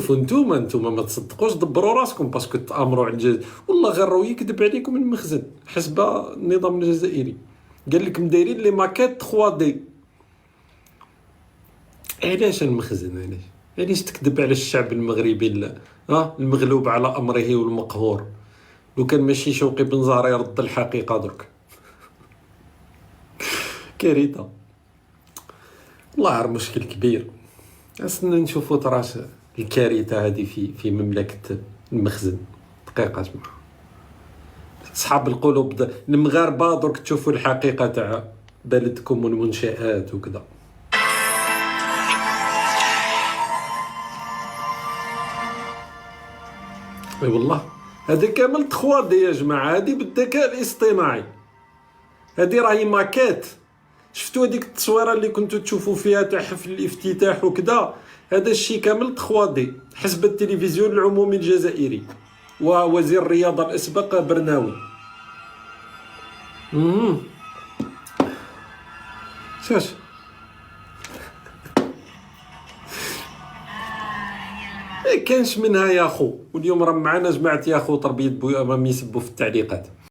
شوفوا نتوما ما تصدقوش، دبروا راسكم باسكو تامروا على الجزائر. والله غير راه يكذب عليكم المخزن حسب النظام الجزائري. قال لك مدايرين لي ماكيت 3 دي. علاش المخزن؟ علاش تكذب على الشعب المغربي المغلوب على امره والمقهور؟ لو كان ماشي شوقي بن زهره يرد الحقيقه درك. كارثه والله، راه مشكل كبير. خاصنا نشوفوا تراش الكارثه هذه في مملكه المخزن. دقيقه جماعه، اصحاب القلوب المغاربه درك تشوفوا الحقيقه تاع بلدكم والمنشآت وكذا. اي والله هذا كامل 3 دي يا جماعه، هذه بالذكاء الاصطناعي. هذه راهي ماكيت. شفتوا هذيك التصويره اللي كنتوا تشوفوا فيها تاع حفل الافتتاح وكذا؟ هذا الشيء كامل 3 دي حسب التلفزيون العمومي الجزائري ووزير الرياضه الاسبق برناوي. شاش كانش منها يا خو. واليوم راه معنا جماعه يا خو تربيه بويا راهم يسبوا في التعليقات.